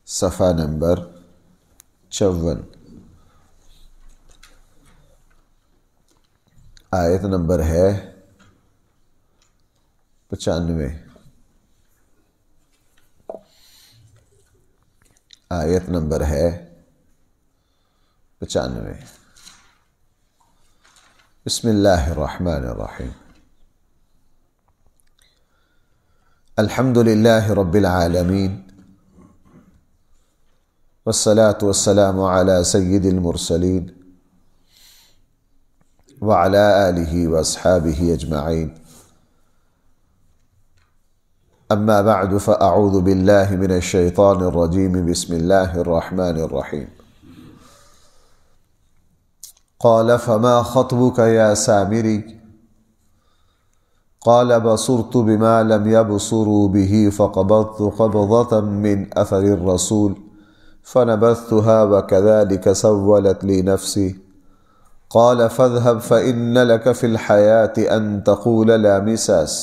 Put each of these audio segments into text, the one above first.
صفحہ نمبر 54، آیت نمبر ہے 95، آیت نمبر ہے 95۔ بسم اللہ الرحمن الرحیم۔ الحمد للہ رب العالمین، والصلاة والسلام على سید المرسلین وعلى آلہ واصحابہ اجمعین، اما بعد فاعوذ باللہ من الشیطان الرجیم، بسم اللہ الرحمن الرحیم۔ قال فما خطبك يا سامری قال بصرت بما لم يبصروا به فقبضت قبضة من أثر الرسول فنبذتها وكذلك سولت لي نفسي قال فاذهب فإن لك في الحياة أن تقول لا مساس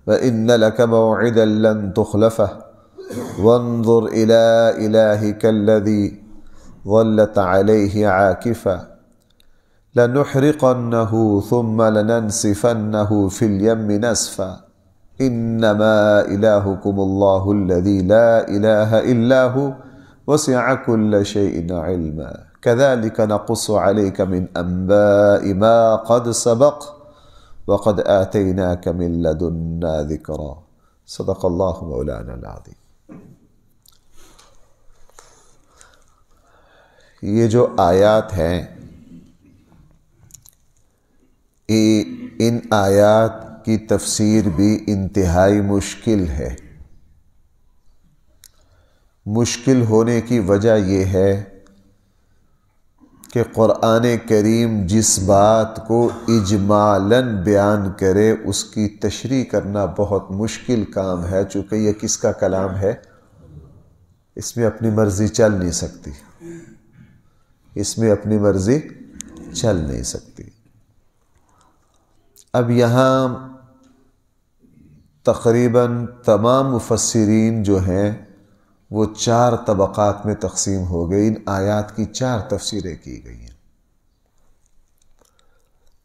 وإن لك موعدا لن تخلفه وانظر إلى إلهك الذي ظلت عليه عاكفا لنحرقنه ثم لننسفنه في اليم نسفا إنما إلهكم الله الذي لا إله إلا هو وسع كل شيء علما كذلك نقص عليك من أنباء ما قد سبق وقد آتيناك من لدنا ذكرا صدق الله مولانا العظيم۔ یہ جو آیات ہیں، ان آیات کی تفسیر بھی انتہائی مشکل ہے۔ مشکل ہونے کی وجہ یہ ہے کہ قرآن کریم جس بات کو اجمالاً بیان کرے اس کی تشریح کرنا بہت مشکل کام ہے، چونکہ یہ کس کا کلام ہے؟ اس میں اپنی مرضی چل نہیں سکتی، اس میں اپنی مرضی چل نہیں سکتی۔ اب یہاں تقریباً تمام مفسرین جو ہیں وہ 4 طبقات میں تقسیم ہو گئی۔ ان آیات کی 4 تفسیریں کی گئی ہیں۔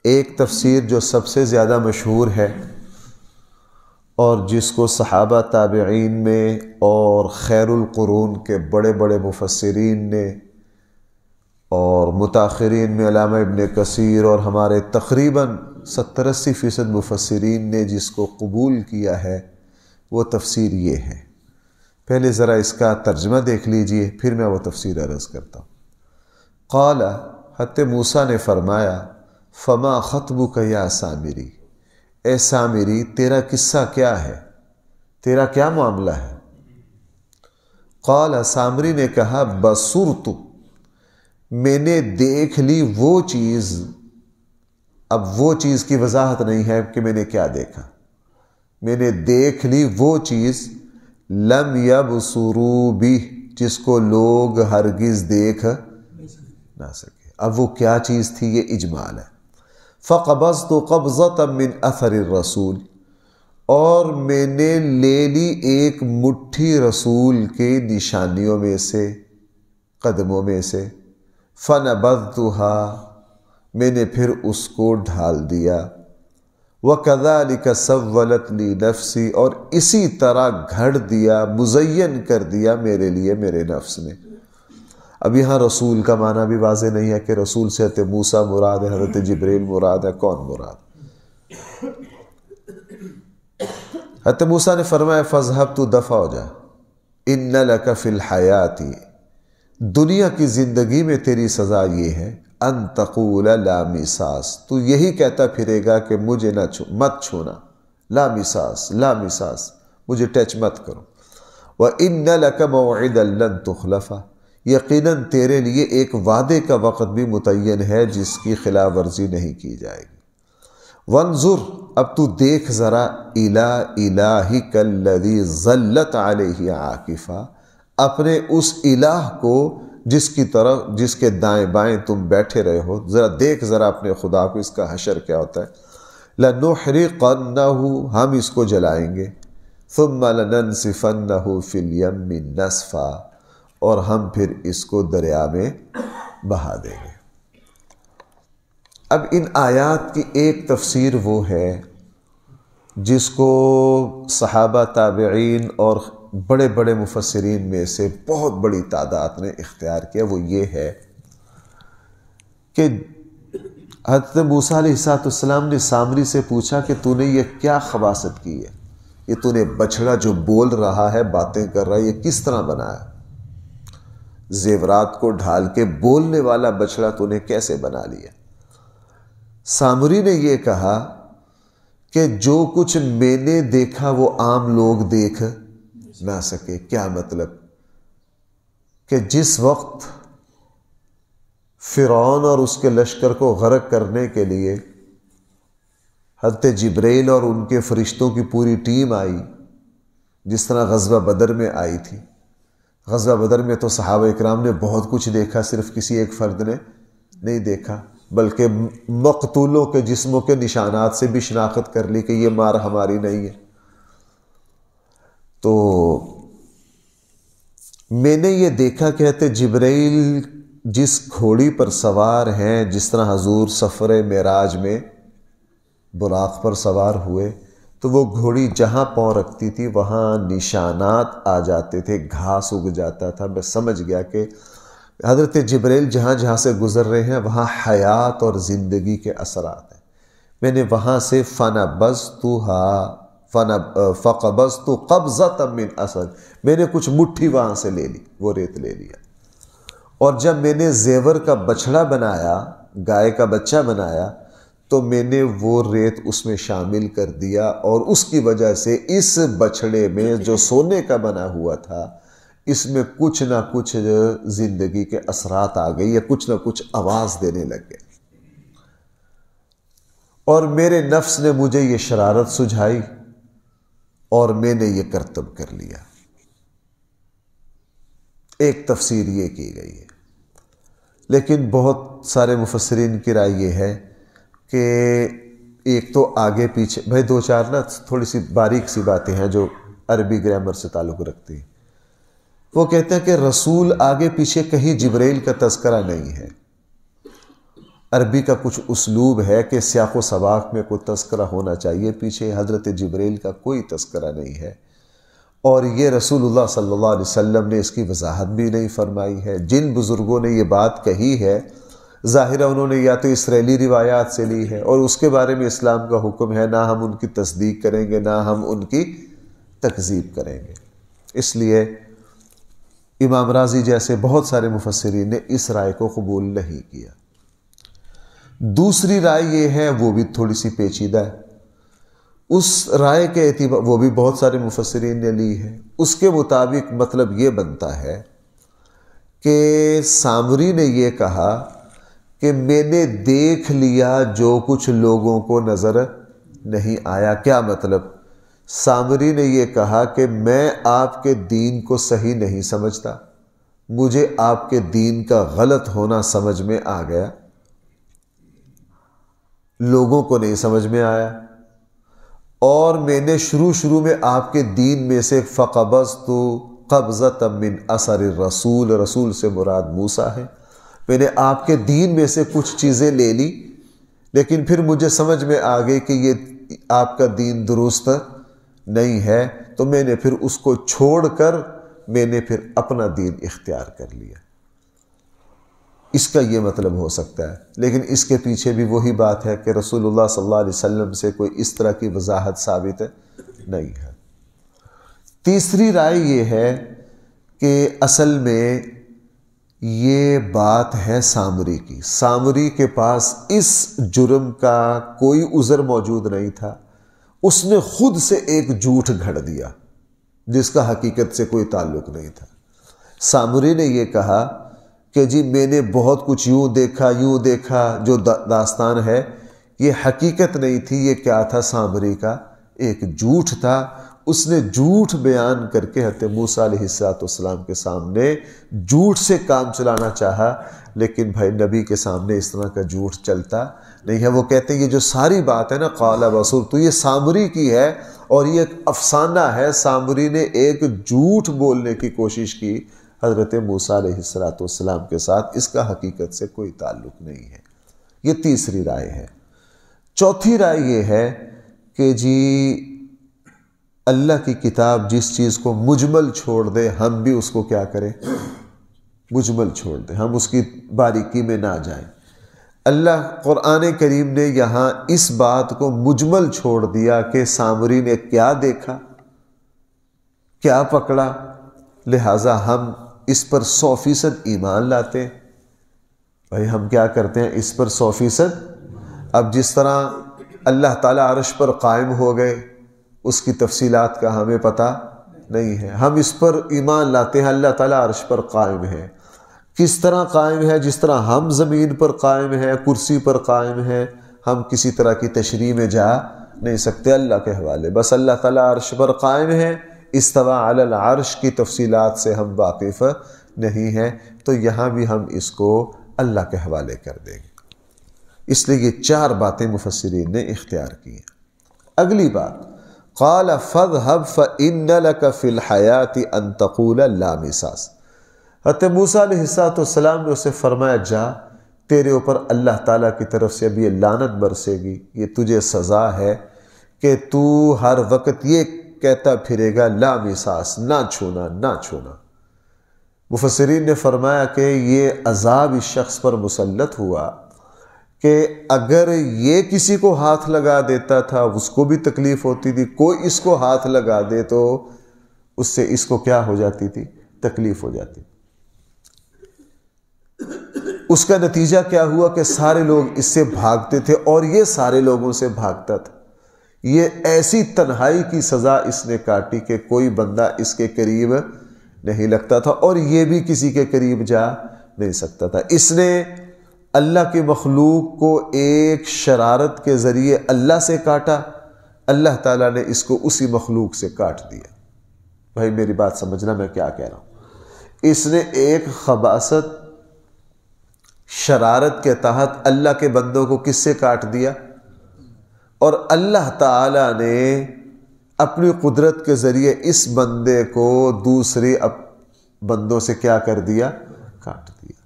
ایک تفسیر جو سب سے زیادہ مشہور ہے اور جس کو صحابہ تابعین میں اور خیر القرون کے بڑے بڑے مفسرین نے اور متاخرین میں علامہ ابن کثیر اور ہمارے تقریباً 70-80% مفسرین نے جس کو قبول کیا ہے، وہ تفسیر یہ ہے۔ پہلے ذرا اس کا ترجمہ دیکھ لیجئے، پھر میں وہ تفسیر عرض کرتا ہوں۔ قال، حضرت موسیٰ نے فرمایا، فما خطبک یا سامری، اے سامری تیرا قصہ کیا ہے، تیرا کیا معاملہ ہے؟ قال، سامری نے کہا، بصرت، میں نے دیکھ لی وہ چیز۔ اب وہ چیز کی وضاحت نہیں ہے کہ میں نے کیا دیکھا۔ میں نے دیکھ لی وہ چیز لم یبصروا بہ، جس کو لوگ ہرگز دیکھ نہ سکے۔ اب وہ کیا چیز تھی؟ یہ اجمال ہے۔ فقبضت قبضۃ من اثر الرسول، اور میں نے لے لی ایک مٹھی رسول کے نشانیوں میں سے، قدموں میں سے۔ فنبذتها، میں نے پھر اس کو ڈھال دیا۔ وَكَذَلِكَ سَوَّلَتْ لِي نَفْسِي، اور اسی طرح گھڑ دیا، مزین کر دیا میرے لیے میرے نفس نے۔ اب یہاں رسول کا معنی بھی واضح نہیں ہے کہ رسول سے حضرت موسیٰ مراد ہے، حضرت جبریل مراد ہے، کون مراد؟ حضرت موسیٰ نے فرمایا، فَاذْهَبْ، تو دفع ہو جا، إِنَّ لَكَ فِي الْحَيَاةِ، دنیا کی زندگی میں تیری سزا یہ ہے، ان تقول لا مساس، تو یہی کہتا پھرے گا کہ مجھے مت چھونا، لا مساس، لا مساس، مجھے ٹچ مت کرو۔ وَإِنَّ لَكَ مَوْعِدًا لَن تُخْلَفَ، یقیناً تیرے لیے ایک وعدے کا وقت بھی متعین ہے جس کی خلاف ورزی نہیں کی جائے گی۔ وانظر، اب تو دیکھ ذرا، إِلَىٰ إِلَٰهِكَ الَّذِي ظَلَّتْ عَلَيْهِ عَاكِفًا، اپنے اس الہ کو جس کی طرف، جس کے دائیں بائیں تم بیٹھے رہے ہو، ذرا دیکھ ذرا اپنے خدا کو، اس کا حشر کیا ہوتا ہے۔ لَنُحْرِقَنَّهُ، ہم اس کو جلائیں گے۔ ثُمَّ لَنَنْسِفَنَّهُ فِي الْيَمِّ نَسْفًا، اور ہم پھر اس کو دریا میں بہا دیں گے۔ اب ان آیات کی ایک تفسیر وہ ہے جس کو صحابہ، تابعین اور بڑے بڑے مفسرین میں سے بہت بڑی تعداد نے اختیار کیا، وہ یہ ہے کہ حضرت موسیٰ علیہ السلام نے سامری سے پوچھا کہ تو نے یہ کیا خباثت کی ہے، یہ تو نے بچڑا جو بول رہا ہے، باتیں کر رہا ہے، یہ کس طرح بنایا؟ زیورات کو ڈھال کے بولنے والا بچڑا تو نے کیسے بنا لیا؟ سامری نے یہ کہا کہ جو کچھ میں نے دیکھا وہ عام لوگ دیکھ نہ سکے۔ کیا مطلب؟ کہ جس وقت فرعون اور اس کے لشکر کو غرق کرنے کے لیے حضرت جبریل اور ان کے فرشتوں کی پوری ٹیم آئی، جس طرح غزوہ بدر میں آئی تھی۔ غزوہ بدر میں تو صحابہ اکرام نے بہت کچھ دیکھا، صرف کسی ایک فرد نے نہیں دیکھا، بلکہ مقتولوں کے جسموں کے نشانات سے بھی شناخت کر لی کہ یہ مار ہماری نہیں ہے۔ تو میں نے یہ دیکھا کہ حضرت جبرائیل جس گھوڑی پر سوار ہیں، جس طرح حضور سفر معراج میں براق پر سوار ہوئے تو وہ گھوڑی جہاں پاؤں رکھتی تھی وہاں نشانات آ جاتے تھے، گھاس اگ جاتا تھا۔ میں سمجھ گیا کہ حضرت جبرائیل جہاں جہاں سے گزر رہے ہیں وہاں حیات اور زندگی کے اثرات ہیں۔ میں نے وہاں سے فقبضت قبضۃ من اثر، میں نے کچھ مٹھی وہاں سے لے لی، وہ ریت لے لیا۔ اور جب میں نے زیور کا بچڑا بنایا، گائے کا بچہ بنایا، تو میں نے وہ ریت اس میں شامل کر دیا، اور اس کی وجہ سے اس بچڑے میں جو سونے کا بنا ہوا تھا اس میں کچھ نہ کچھ زندگی کے اثرات آ گئی، یا کچھ نہ کچھ آواز دینے لگ گئے، اور میرے نفس نے مجھے یہ شرارت سجھائی اور میں نے یہ کرتب کر لیا۔ ایک تفسیر یہ کی گئی ہے، لیکن بہت سارے مفسرین کی رائے یہ ہے کہ ایک تو آگے پیچھے، بھائی دو چار نا تھوڑی سی باریک سی باتیں ہیں جو عربی گرامر سے تعلق رکھتی ہیں۔ وہ کہتے ہیں کہ رسول آگے پیچھے کہیں جبرائیل کا تذکرہ نہیں ہے۔ عربی کا کچھ اسلوب ہے کہ سیاق و سباق میں کوئی تذکرہ ہونا چاہیے، پیچھے حضرت جبرائیل کا کوئی تذکرہ نہیں ہے، اور یہ رسول اللہ صلی اللہ علیہ وسلم نے اس کی وضاحت بھی نہیں فرمائی ہے۔ جن بزرگوں نے یہ بات کہی ہے ظاہرہ انہوں نے یا تو اسرائیلی روایات سے لی ہے، اور اس کے بارے میں اسلام کا حکم ہے نہ ہم ان کی تصدیق کریں گے نہ ہم ان کی تکذیب کریں گے۔ اس لیے امام راضی جیسے بہت سارے مفسرین نے اس رائے کو قبول نہیں کیا۔ دوسری رائے یہ ہے، وہ بھی تھوڑی سی پیچیدہ ہے، اس رائے کے اعتبار وہ بھی بہت سارے مفسرین نے لی ہے۔ اس کے مطابق مطلب یہ بنتا ہے کہ سامری نے یہ کہا کہ میں نے دیکھ لیا جو کچھ لوگوں کو نظر نہیں آیا۔ کیا مطلب؟ سامری نے یہ کہا کہ میں آپ کے دین کو صحیح نہیں سمجھتا، مجھے آپ کے دین کا غلط ہونا سمجھ میں آ گیا، لوگوں کو نہیں سمجھ میں آیا، اور میں نے شروع میں آپ کے دین میں سے فقبضت قبضۃ من اثر الرسول، رسول سے مراد موسیٰ ہے، میں نے آپ کے دین میں سے کچھ چیزیں لے لی، لیکن پھر مجھے سمجھ میں آ گئی کہ یہ آپ کا دین درست نہیں ہے، تو میں نے پھر اس کو چھوڑ کر میں نے پھر اپنا دین اختیار کر لیا۔ اس کا یہ مطلب ہو سکتا ہے، لیکن اس کے پیچھے بھی وہی بات ہے کہ رسول اللہ صلی اللہ علیہ وسلم سے کوئی اس طرح کی وضاحت ثابت نہیں ہے۔ تیسری رائے یہ ہے کہ اصل میں یہ بات ہے سامری کی۔ سامری کے پاس اس جرم کا کوئی عذر موجود نہیں تھا، اس نے خود سے ایک جھوٹ گھڑ دیا جس کا حقیقت سے کوئی تعلق نہیں تھا۔ سامری نے یہ کہا کہ جی میں نے بہت کچھ یوں دیکھا، جو داستان ہے یہ حقیقت نہیں تھی، یہ کیا تھا؟ سامری کا ایک جھوٹ تھا۔ اس نے جھوٹ بیان کر کے حضرت موسیٰ علیہ السلام کے سامنے جھوٹ سے کام چلانا چاہا، لیکن بھائی نبی کے سامنے اس طرح کا جھوٹ چلتا نہیں ہے۔ وہ کہتے ہیں یہ جو ساری بات ہے نا قال رسول، تو یہ سامری کی ہے اور یہ ایک افسانہ ہے۔ سامری نے ایک جھوٹ بولنے کی کوشش کی حضرت موسیٰ علیہ السلام کے ساتھ اس کا حقیقت سے کوئی تعلق نہیں ہے۔ یہ تیسری رائے ہے۔ چوتھی رائے یہ ہے کہ جی اللہ کی کتاب جس چیز کو مجمل چھوڑ دے ہم بھی اس کو کیا کریں؟ مجمل چھوڑ دیں، ہم اس کی باریکی میں نہ جائیں۔ اللہ قرآن کریم نے یہاں اس بات کو مجمل چھوڑ دیا کہ سامری نے کیا دیکھا، کیا پکڑا، لہٰذا ہم اس پر 100% ایمان لاتے ہیں۔ بھائی ہم کیا کرتے ہیں اس پر 100%؟ اب جس طرح اللہ تعالیٰ عرش پر قائم ہو گئے اس کی تفصیلات کا ہمیں پتہ نہیں ہے، ہم اس پر ایمان لاتے ہیں اللہ تعالیٰ عرش پر قائم ہے۔ کس طرح قائم ہے؟ جس طرح ہم زمین پر قائم ہیں، کرسی پر قائم ہیں، ہم کسی طرح کی تشریح میں جا نہیں سکتے اللہ کے حوالے۔ بس اللہ تعالیٰ عرش پر قائم ہے، استویٰ علی العرش کی تفصیلات سے ہم واقف نہیں ہیں، تو یہاں بھی ہم اس کو اللہ کے حوالے کر دیں گے۔ اس لیے یہ 4 باتیں مفسرین نے اختیار کی ہیں۔ اگلی بات، قال فاذهب فإن لك في الحياة أن تقول لا مساس۔ حضرت موسیٰ علیہ السلام نے اسے فرمایا جا، تیرے اوپر اللہ تعالیٰ کی طرف سے اب یہ لعنت برسے گی، یہ تجھے سزا ہے کہ تو ہر وقت یہ کہتا پھرے گا لا مساس، نہ چھونا نہ چھونا۔ مفسرین نے فرمایا کہ یہ عذاب اس شخص پر مسلط ہوا کہ اگر یہ کسی کو ہاتھ لگا دیتا تھا اس کو بھی تکلیف ہوتی تھی، کوئی اس کو ہاتھ لگا دے تو اس سے اس کو کیا ہو جاتی تھی؟ تکلیف ہو جاتی۔ اس کا نتیجہ کیا ہوا کہ سارے لوگ اس سے بھاگتے تھے اور یہ سارے لوگوں سے بھاگتا تھا۔ یہ ایسی تنہائی کی سزا اس نے کاٹی کہ کوئی بندہ اس کے قریب نہیں لگتا تھا اور یہ بھی کسی کے قریب جا نہیں سکتا تھا۔ اس نے اللہ کی مخلوق کو ایک شرارت کے ذریعے اللہ سے کاٹا، اللہ تعالیٰ نے اس کو اسی مخلوق سے کاٹ دیا۔ بھائی میری بات سمجھنا میں کیا کہہ رہا ہوں۔ اس نے ایک خباثت شرارت کے تحت اللہ کے بندوں کو کس سے کاٹ دیا، اور اللہ تعالیٰ نے اپنی قدرت کے ذریعے اس بندے کو دوسرے بندوں سے کیا کر دیا؟ کاٹ دیا۔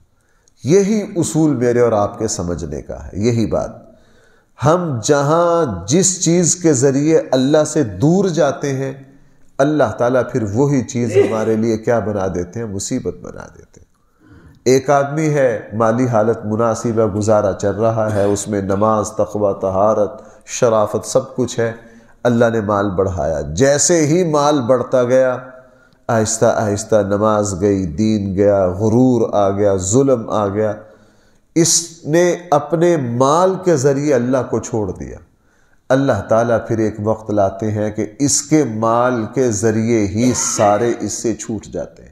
یہی اصول میرے اور آپ کے سمجھنے کا ہے۔ یہی بات، ہم جہاں جس چیز کے ذریعے اللہ سے دور جاتے ہیں اللہ تعالیٰ پھر وہی چیز ہمارے لیے کیا بنا دیتے ہیں؟ مصیبت بنا دیتے ہیں۔ ایک آدمی ہے مالی حالت مناسب ہے، گزارا چل رہا ہے، اس میں نماز، تقوی، طہارت، شرافت سب کچھ ہے، اللہ نے مال بڑھایا، جیسے ہی مال بڑھتا گیا آہستہ آہستہ نماز گئی، دین گیا، غرور آ گیا، ظلم آ گیا، اس نے اپنے مال کے ذریعے اللہ کو چھوڑ دیا۔ اللہ تعالیٰ پھر ایک وقت لاتے ہیں کہ اس کے مال کے ذریعے ہی سارے اس سے چھوٹ جاتے ہیں۔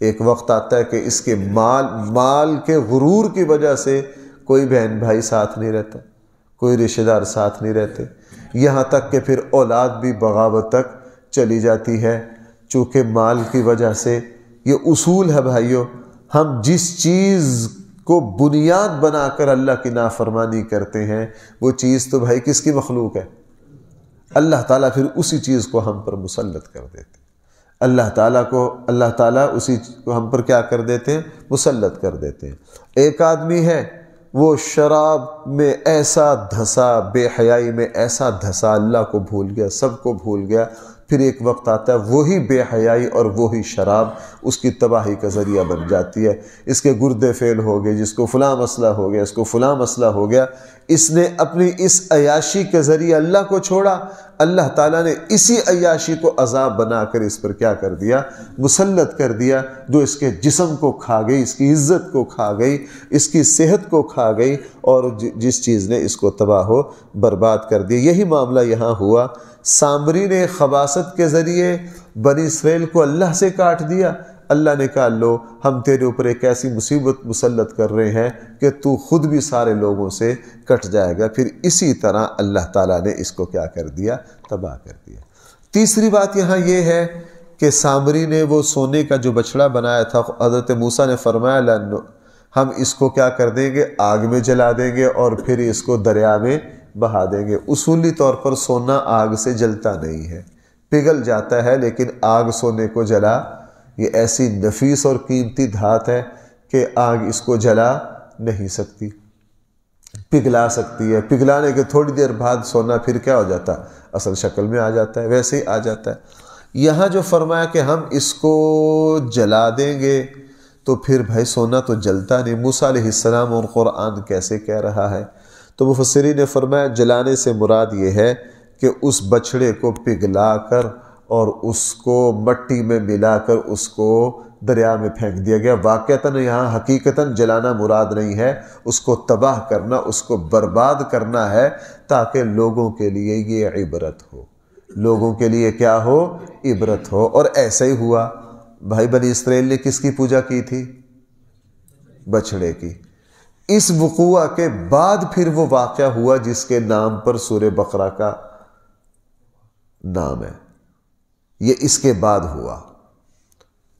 ایک وقت آتا ہے کہ اس کے مال کے غرور کی وجہ سے کوئی بہن بھائی ساتھ نہیں رہتا، کوئی رشتہ دار ساتھ نہیں رہتے، یہاں تک کہ پھر اولاد بھی بغاوت تک چلی جاتی ہے، چونکہ مال کی وجہ سے۔ یہ اصول ہے بھائیوں، ہم جس چیز کو بنیاد بنا کر اللہ کی نافرمانی کرتے ہیں وہ چیز تو بھائی کس کی مخلوق ہے؟ اللہ تعالیٰ پھر اسی چیز کو ہم پر مسلط کر دیتے ہیں۔ اللہ تعالیٰ اسی کو ہم پر کیا کر دیتے ہیں؟ مسلط کر دیتے ہیں۔ ایک آدمی ہے وہ شراب میں ایسا دھسا، بے حیائی میں ایسا دھسا، اللہ کو بھول گیا، سب کو بھول گیا، پھر ایک وقت آتا ہے وہی بے حیائی اور وہی شراب اس کی تباہی کا ذریعہ بن جاتی ہے۔ اس کے گردے فیل ہو گئے، جس کو فلاں مسئلہ ہو گیا، اس کو فلاں مسئلہ ہو گیا۔ اس نے اپنی اس عیاشی کے ذریعے اللہ کو چھوڑا، اللہ تعالیٰ نے اسی عیاشی کو عذاب بنا کر اس پر کیا کر دیا؟ مسلط کر دیا، جو اس کے جسم کو کھا گئی، اس کی عزت کو کھا گئی، اس کی صحت کو کھا گئی، اور جس چیز نے اس کو تباہ و برباد کر دیا۔ یہی معاملہ یہاں ہوا۔ سامری نے خباثت کے ذریعے بنی اسرائیل کو اللہ سے کاٹ دیا۔ اللہ نے کہا لو ہم تیرے اوپر ایک ایسی مصیبت مسلط کر رہے ہیں کہ تو خود بھی سارے لوگوں سے کٹ جائے گا۔ پھر اسی طرح اللہ تعالیٰ نے اس کو کیا کر دیا؟ تباہ کر دیا۔ تیسری بات یہاں یہ ہے کہ سامری نے وہ سونے کا جو بچڑا بنایا تھا، حضرت موسیٰ نے فرمایا ہم اس کو کیا کر دیں گے؟ آگ میں جلا دیں گے اور پھر اس کو دریا میں بہا دیں گے۔ اصولی طور پر سونا آگ سے جلتا نہیں ہے، پگھل جاتا ہے، لیکن آگ سونے کو جلا یہ ایسی نفیس اور قیمتی دھات ہے کہ آگ اس کو جلا نہیں سکتی، پگھلا سکتی ہے، پگھلانے کے تھوڑی دیر بعد سونا پھر کیا ہو جاتا، اصل شکل میں آ جاتا ہے، ویسے ہی آ جاتا ہے۔ یہاں جو فرمایا کہ ہم اس کو جلا دیں گے تو پھر بھائی سونا تو جلتا نہیں، موسیٰ علیہ السلام اور قرآن کیسے کہہ رہا ہے؟ تو مفسرین نے فرمایا جلانے سے مراد یہ ہے کہ اس بچھڑے کو پگھلا کر اور اس کو مٹی میں ملا کر اس کو دریا میں پھینک دیا گیا۔ واقعتاً یہاں حقیقتاً جلانا مراد نہیں ہے، اس کو تباہ کرنا، اس کو برباد کرنا ہے، تاکہ لوگوں کے لیے یہ عبرت ہو، لوگوں کے لیے کیا ہو، عبرت ہو۔ اور ایسا ہی ہوا۔ بھائی بنی اسرائیل نے کس کی پوجا کی تھی؟ بچھڑے کی۔ اس وقوع کے بعد پھر وہ واقعہ ہوا جس کے نام پر سورہ بقرہ کا نام ہے، یہ اس کے بعد ہوا۔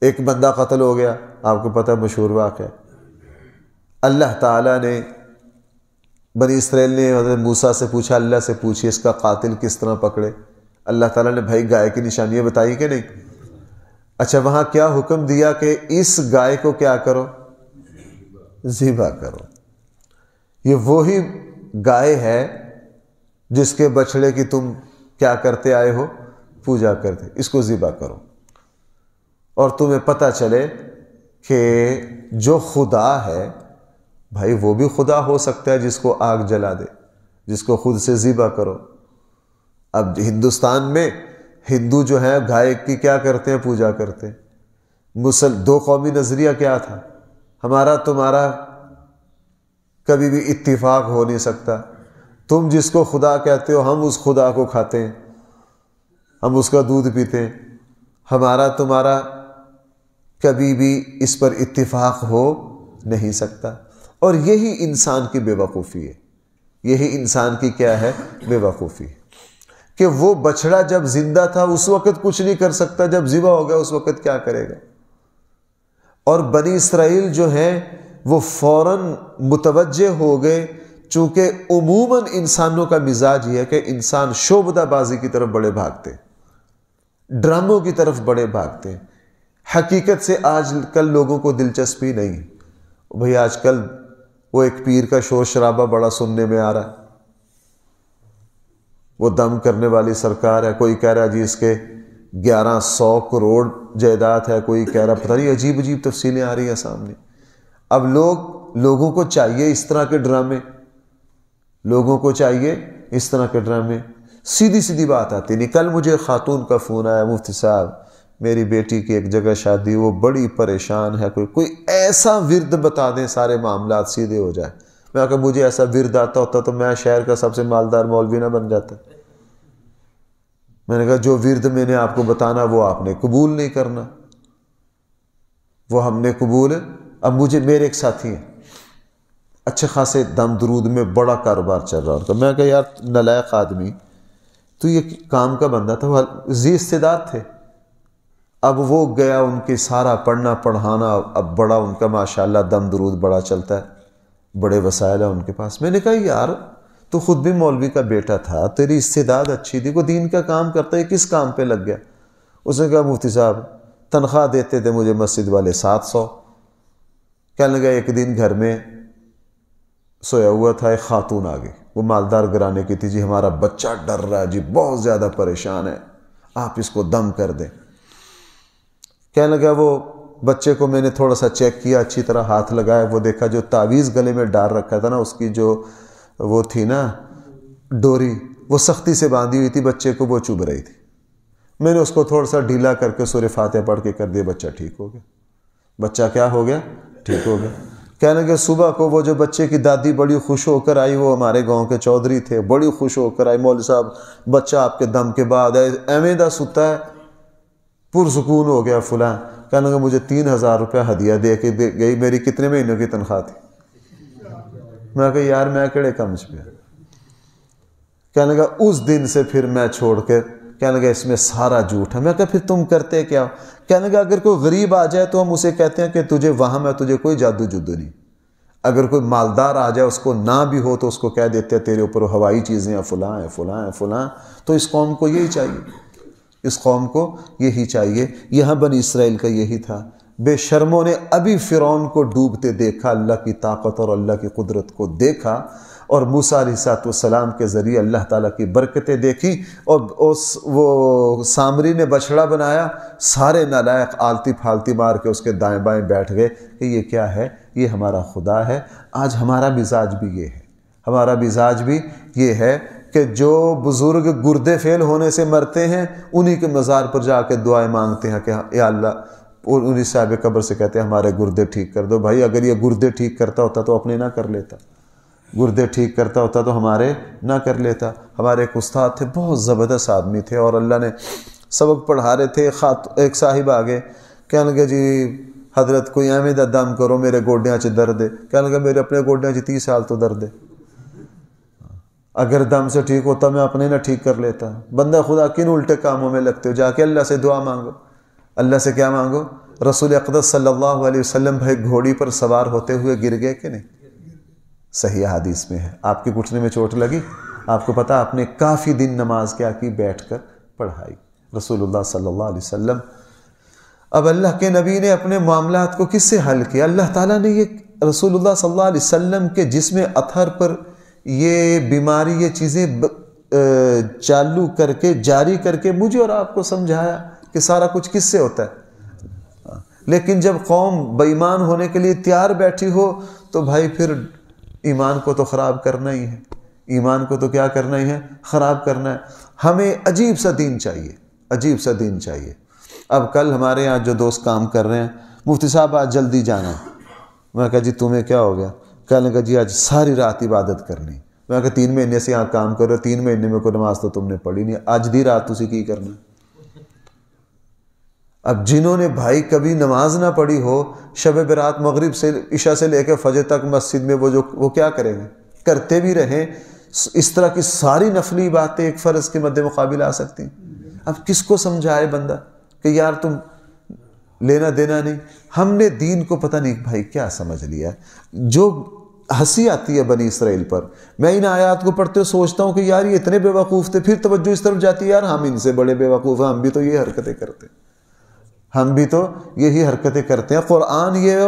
ایک بندہ قتل ہو گیا، آپ کو پتہ مشہور واقعہ۔ اللہ تعالیٰ نے بنی اسرائیل نے حضرت موسیٰ سے پوچھا، اللہ سے پوچھئے اس کا قاتل کس طرح پکڑے؟ اللہ تعالیٰ نے بھائی گائے کی نشانیاں بتائی کہ نہیں؟ اچھا وہاں کیا حکم دیا کہ اس گائے کو کیا کرو؟ ذبح کرو۔ یہ وہی گائے ہے جس کے بچھڑے کی تم کیا کرتے آئے ہو؟ پوجا کرتے، اس کو ذبح کرو۔ اور تمہیں پتہ چلے کہ جو خدا ہے بھائی وہ بھی خدا ہو سکتا ہے جس کو آگ جلا دے، جس کو خود سے ذبح کرو۔ اب ہندوستان میں ہندو جو ہیں گائے کی کیا کرتے ہیں؟ پوجا کرتے ہیں۔ دو قومی نظریہ کیا تھا؟ ہمارا تمہارا کبھی بھی اتفاق ہو نہیں سکتا، تم جس کو خدا کہتے ہو ہم اس خدا کو کھاتے ہیں، ہم اس کا دودھ پیتے ہیں، ہمارا تمہارا کبھی بھی اس پر اتفاق ہو نہیں سکتا۔ اور یہی انسان کی بے وقوفی ہے، یہی انسان کی کیا ہے؟ بے وقوفی ہے کہ وہ بچڑا جب زندہ تھا اس وقت کچھ نہیں کر سکتا، جب ذبح ہو گیا اس وقت کیا کرے گا؟ اور بنی اسرائیل جو ہیں وہ فوراً متوجہ ہو گئے، چونکہ عموماً انسانوں کا مزاج یہ ہے کہ انسان شعبدہ بازی کی طرف بڑے بھاگتے ہیں، ڈراموں کی طرف بڑے بھاگتے ہیں، حقیقت سے آج کل لوگوں کو دلچسپی نہیں۔ بھئی آج کل وہ ایک پیر کا شور شرابہ بڑا سننے میں آ رہا ہے، وہ دم کرنے والی سرکار ہے، کوئی کہہ رہا جی اس کے 1100 کروڑ جائیداد ہے، کوئی کہہ رہا پتہ نہیں، عجیب عجیب تفصیلیں آ رہی ہیں سامنے۔ اب لوگوں کو چاہیے اس طرح کے ڈرامے، لوگوں کو چاہیے اس طرح کے ڈرامے۔ سیدھی سیدھی بات آتی نہیں۔ کل مجھے خاتون کا فون آیا، مفتی صاحب میری بیٹی کی ایک جگہ شادی، وہ بڑی پریشان ہے، کوئی ایسا ورد بتا دیں سارے معاملات سیدھے ہو جائے۔ میں کہا مجھے ایسا ورد آتا ہوتا تو میں شہر کا سب سے مالدار مولوی نہ بن جاتا۔ میں نے کہا جو ورد میں نے آپ کو بتانا وہ آپ نے قبول نہیں کرنا، وہ ہم نے قبول۔ اب میرے ایک ساتھی ہیں اچھے خاصے دم درود میں بڑا کاروبار چل رہا ہوتا، میں کہا یار نالائق آدمی تو یہ کام کا بندہ تھا، وہ ذی استعداد تھے۔ اب وہ گیا ان کے سارا پڑھنا پڑھانا، اب بڑا ان کا ماشاءاللہ دم درود بڑا چلتا ہے، بڑے وسائل ہیں ان کے پاس۔ میں نے کہا یار تو خود بھی مولوی کا بیٹا تھا، تیری استعداد اچھی تھی، کوئی دین کا کام کرتا ہے، کس کام پہ لگ گیا؟ اس نے کہا مفتی صاحب تنخواہ دیتے تھے مجھے مسجد والے 700۔ کہنے لگا ایک دن گھر میں سویا ہوا تھا، ایک خاتون آ گئی، وہ مالدار گھرانے کی تھی، جی ہمارا بچہ ڈر رہا ہے جی، بہت زیادہ پریشان ہے، آپ اس کو دم کر دیں۔ کہنے لگا وہ بچے کو میں نے تھوڑا سا چیک کیا، اچھی طرح ہاتھ لگایا، وہ دیکھا جو تعویذ گلے میں ڈال رکھا تھا نا، اس کی جو وہ تھی نا ڈوری، وہ سختی سے باندھی ہوئی تھی، بچے کو وہ چبھ رہی تھی۔ میں نے اس کو تھوڑا سا ڈھیلا کر کے سورہ فاتحہ پڑھ کے کر دیا، بچہ ٹھیک ہو گیا۔ بچہ کیا ہو گیا؟ ٹھیک ہو گیا۔ کہنے لگے صبح کو وہ جو بچے کی دادی بڑی خوش ہو کر آئی، وہ ہمارے گاؤں کے چودھری تھے، بڑی خوش ہو کر آئی، مولوی صاحب بچہ آپ کے دم کے بعد ہے، ایویں دا ستا ہے، پرسکون ہو گیا فلاں۔ کہنے لگا مجھے 3000 روپیہ ہدیہ دے کے گئی، میری کتنے مہینوں کی تنخواہ تھی؟ میں کہا یار میں کہڑے کمج پہ۔ کہنے لگا اس دن سے پھر میں چھوڑ کے، کہنے لگا اس میں سارا جھوٹ ہے۔ میں کہا پھر تم کرتے کیا ہو؟ کہنے لگا اگر کوئی غریب آ جائے تو ہم اسے کہتے ہیں کہ تجھے وہاں میں تجھے کوئی جادو جدو نہیں۔ اگر کوئی مالدار آ جائے اس کو نہ بھی ہو تو اس کو کہہ دیتے ہیں تیرے اوپر ہوائی چیزیں ہیں، فلاں ہیں فلاں ہیں فلاں۔ تو اس قوم کو یہی چاہیے، اس قوم کو یہی چاہیے۔ یہاں بنی اسرائیل کا یہی تھا، بے شرموں نے ابھی فرعون کو ڈوبتے دیکھا، اللہ کی طاقت اور اللہ کی قدرت کو دیکھا، اور موسیٰ علیہ السلام کے ذریعے اللہ تعالیٰ کی برکتیں دیکھی، اور وہ سامری نے بچڑا بنایا، سارے نالائق آلتی پھالتی مار کے اس کے دائیں بائیں بیٹھ گئے کہ یہ کیا ہے، یہ ہمارا خدا ہے۔ آج ہمارا مزاج بھی یہ ہے، ہمارا مزاج بھی یہ ہے کہ جو بزرگ گردے فیل ہونے سے مرتے ہیں انہی کے مزار پر جا کے دعائیں مانگتے ہیں کہ یا اللہ، اور انہی صاحب قبر سے کہتے ہیں ہمارے گردے ٹھیک کر دو۔ بھائی اگر یہ گردے ٹھیک کرتا ہوتا تو اپنے نہ کر لیتا، گردے ٹھیک کرتا ہوتا تو ہمارے نہ کر لیتا۔ ہمارے ایک استاد تھے، بہت زبردست آدمی تھے، اور اللہ نے سبق پڑھا رہے تھے، ایک صاحب آگے کہنے لگے جی حضرت کوئی ایویں دا دم کرو میرے گوڈیاں چ درد ہے۔ کہنے لگے میرے اپنے گوڈیاں چ 30 سال تو درد ہے، اگر دم سے ٹھیک ہوتا میں اپنے نہ ٹھیک کر لیتا۔ بندہ خدا کن الٹے کاموں میں لگتے ہو، جا کے اللہ سے دعا مانگو۔ اللہ سے کیا مانگو؟ رسول اقدس صلی اللہ علیہ وسلم بھائی گھوڑی پر سوار ہوتے ہوئے گر گئے کہ نہیں؟ صحیح حدیث میں ہے۔ آپ کے گھٹنے میں چوٹ لگی، آپ کو پتا آپ نے کافی دن نماز کیا کی؟ بیٹھ کر پڑھائی، رسول اللہ صلی اللہ علیہ وسلم۔ اب اللہ کے نبی نے اپنے معاملات کو کس سے حل کیا؟ اللہ تعالیٰ نے یہ رسول اللہ صلی اللہ علیہ وسلم کے جسم اطہر پر یہ بیماری، یہ چیزیں چالو کر کے، جاری کر کے مجھے اور آپ کو سمجھایا کہ سارا کچھ کس سے ہوتا ہے۔ لیکن جب قوم بے ایمان ہونے کے لیے تیار بیٹھی ہو تو بھائی پھر ایمان کو تو خراب کرنا ہی ہے، ایمان کو تو کیا کرنا ہی ہے؟ خراب کرنا ہے۔ ہمیں عجیب سا دین چاہیے، عجیب سا دین چاہیے۔ اب کل ہمارے یہاں جو دوست کام کر رہے ہیں، مفتی صاحب آج جلدی جانا ہے۔ میں کہا جی تمہیں کیا ہو گیا؟ کہنے لگا جی آج ساری رات عبادت کرنی۔ میں کہا 3 مہینے سے یہاں کام کر رہے ہو، 3 مہینے میں کوئی نماز تو تم نے پڑھی نہیں، آج دی رات تسی کی کرنا؟ اب جنہوں نے بھائی کبھی نماز نہ پڑھی ہو، شب برات مغرب سے عشاء سے لے کے فجر تک مسجد میں وہ کیا کریں گے؟ کرتے بھی رہیں، اس طرح کی ساری نفلی باتیں ایک فرض کے مد مقابل آ سکتی ہیں۔ اب کس کو سمجھائے بندہ کہ یار تم لینا دینا نہیں؟ ہم نے دین کو پتہ نہیں بھائی کیا سمجھ لیا ہے۔ جو ہنسی آتی ہے بنی اسرائیل پر، میں ان آیات کو پڑھتے ہوئے سوچتا ہوں کہ یار یہ اتنے بے وقوف تھے، پھر توجہ اس طرف جاتی ہے یار ہم ان سے بڑے بے وقوف ہیں، ہم بھی تو یہ حرکتیں کرتے ہیں، ہم بھی تو یہی حرکتیں کرتے ہیں۔ قرآن یہ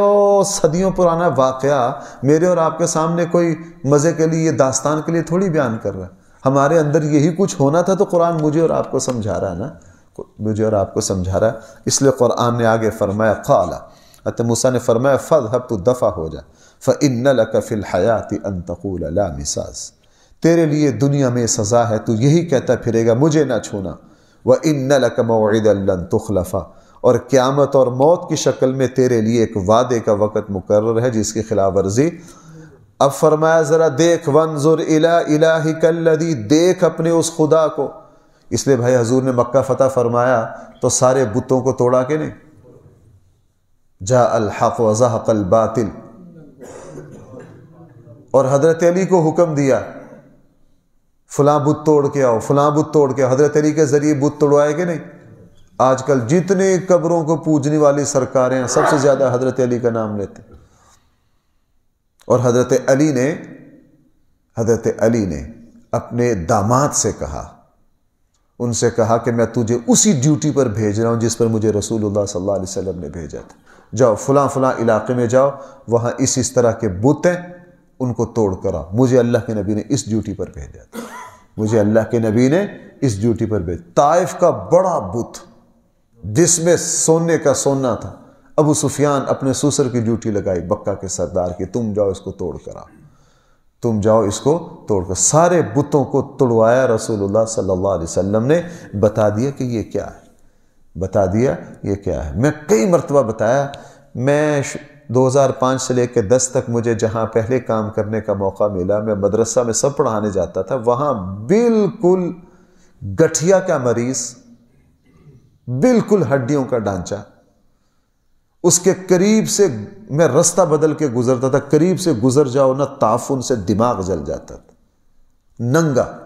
صدیوں پرانا واقعہ میرے اور آپ کے سامنے کوئی مزے کے لیے، داستان کے لیے تھوڑی بیان کر رہا ہے۔ ہمارے اندر یہی کچھ ہونا تھا تو قرآن مجھے اور آپ کو سمجھا رہا ہے نا، مجھے اور آپ کو سمجھا رہا ہے۔ اس لیے قرآن نے آگے فرمایا قال، حضرت موسیٰ نے فرمایا فاذهب، تو دفع ہو جا، فإن لك في الحياة أن تقول لا مساس، تیرے لیے دنیا میں سزا ہے تو یہی کہتا پھرے گا مجھے نہ چھونا۔ وإن لك موعدا لن تخلف، اور قیامت اور موت کی شکل میں تیرے لیے ایک وعدے کا وقت مقرر ہے جس کی خلاف ورزی۔ اب فرمایا ذرا دیکھ، وانظر الی الہک الذی، دیکھ اپنے اس خدا کو۔ اس لیے بھائی حضور نے مکہ فتح فرمایا تو سارے بتوں کو توڑا کہ نہیں؟ جاء الحق وزہق الباطل، اور حضرت علی کو حکم دیا فلاں بت توڑ کے آؤ، فلاں بت توڑ کے آؤ۔ حضرت علی کے ذریعے بت توڑوائے کہ نہیں؟ آج کل جتنے قبروں کو پوجنے والی سرکاریں ہیں سب سے زیادہ حضرت علی کا نام لیتے، اور حضرت علی نے اپنے داماد سے کہا، ان سے کہا کہ میں تجھے اسی ڈیوٹی پر بھیج رہا ہوں جس پر مجھے رسول اللہ صلی اللہ علیہ وسلم نے بھیجا تھا۔ جاؤ فلاں فلاں علاقے میں جاؤ، وہاں اس طرح کے بت ہیں، ان کو توڑ کر آؤ۔ مجھے اللہ کے نبی نے اس ڈیوٹی پر بھیجا تھا، مجھے اللہ کے نبی نے اس ڈیوٹی پر بھیجا۔ طائف کا بڑا بت جس میں سونے کا سونا تھا، ابو سفیان اپنے سسر کی ڈیوٹی لگائی مکہ کے سردار کی، تم جاؤ اس کو توڑ کر آؤ، تم جاؤ اس کو توڑ کر۔ سارے بتوں کو توڑوایا رسول اللہ صلی اللہ علیہ وسلم نے، بتا دیا کہ یہ کیا ہے، بتا دیا یہ کیا ہے۔ میں کئی مرتبہ بتایا، میں 2005 سے لے کے 10 تک مجھے جہاں پہلے کام کرنے کا موقع ملا، میں مدرسہ میں سب پڑھانے جاتا تھا، وہاں بالکل گٹھیا کا مریض، بالکل ہڈیوں کا ڈھانچہ، اس کے قریب سے میں رستہ بدل کے گزرتا تھا، قریب سے گزر جاؤ نہ تعفن سے دماغ جل جاتا تھا، ننگا،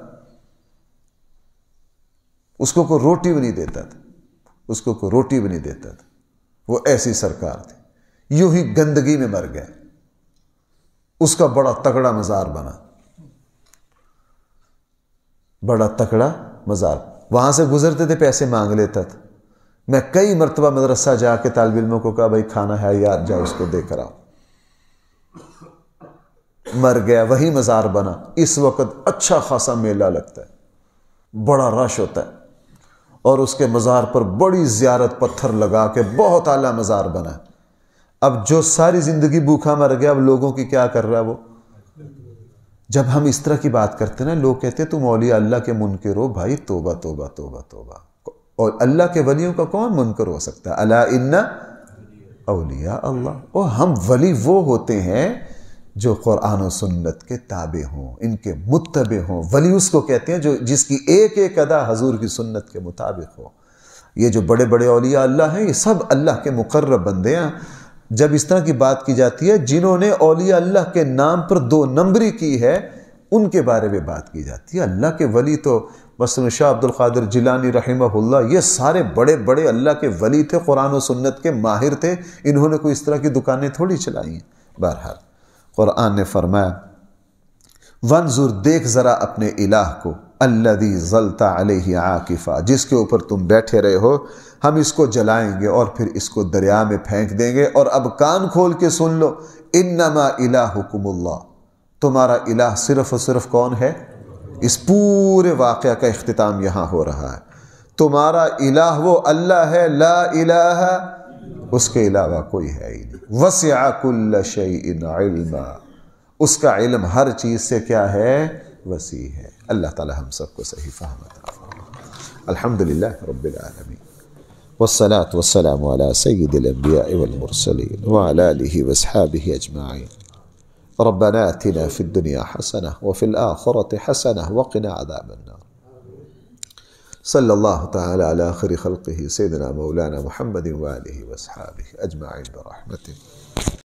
اس کو کوئی روٹی بھی نہیں دیتا تھا، اس کو کوئی روٹی بھی نہیں دیتا تھا، وہ ایسی سرکار تھی، یوں ہی گندگی میں مر گیا، اس کا بڑا تگڑا مزار بنا، بڑا تگڑا مزار۔ وہاں سے گزرتے تھے پیسے مانگ لیتا تھا. میں کئی مرتبہ مدرسہ جا کے طالب علموں کو کہا بھائی کھانا ہے یار جاؤ اس کو دے کر آؤ. مر گیا وہی مزار بنا. اس وقت اچھا خاصا میلہ لگتا ہے, بڑا رش ہوتا ہے, اور اس کے مزار پر بڑی زیارت پتھر لگا کے بہت اعلیٰ مزار بنا ہے. اب جو ساری زندگی بھوکا مر گیا اب لوگوں کی کیا کر رہا ہے وہ. جب ہم اس طرح کی بات کرتے ہیں نا لوگ کہتے ہیں تم اولیاء اللہ کے منکر ہو. بھائی توبہ توبہ توبہ توبہ. اور اللہ کے ولیوں کا کون منکر ہو سکتا ہے؟ الا ان اولیاء اللہ. اور ہم ولی وہ ہوتے ہیں جو قرآن و سنت کے تابع ہوں, ان کے متبع ہوں. ولی اس کو کہتے ہیں جو جس کی ایک ایک ادا حضور کی سنت کے مطابق ہو. یہ جو بڑے بڑے اولیاء اللہ ہیں یہ سب اللہ کے مقرب بندے ہیں. جب اس طرح کی بات کی جاتی ہے جنہوں نے اولیاء اللہ کے نام پر 2 نمبری کی ہے ان کے بارے میں بات کی جاتی ہے. اللہ کے ولی تو مثلا شاہ عبد القادر جیلانی رحمہ اللہ, یہ سارے بڑے بڑے اللہ کے ولی تھے, قرآن و سنت کے ماہر تھے. انہوں نے کوئی اس طرح کی دکانیں تھوڑی چلائی ہیں. بہرحال قرآن نے فرمایا وانظر دیکھ ذرا اپنے الہ کو, الذی ظلت علیہ عاکفا, جس کے اوپر تم بیٹھے رہے ہو. ہم اس کو جلائیں گے اور پھر اس کو دریا میں پھینک دیں گے. اور اب کان کھول کے سن لو, انما الہکم اللہ, تمہارا الہ صرف اور صرف کون ہے؟ اس پورے واقعہ کا اختتام یہاں ہو رہا ہے. تمہارا الہ وہ اللہ ہے, لا الہ, اس کے علاوہ کوئی ہے ہی نہیں. وسع کل شیء علما, اس کا علم ہر چیز سے کیا ہے؟ وسیع ہے. اللہ تعالی ہم سب کو صحیح فہم عطا فرمائے. الحمدللہ رب العالمین والصلاة والسلام على سید الانبیاء والمرسلین وعلى آلہ واصحابہ اجمعین. ربنا آتنا في الدنيا حسنة وفي الآخرة حسنة وقنا عذاب النار. صلى الله تعالى على خير خلقه سيدنا مولانا محمد وآله واصحابه أجمعين برحمته.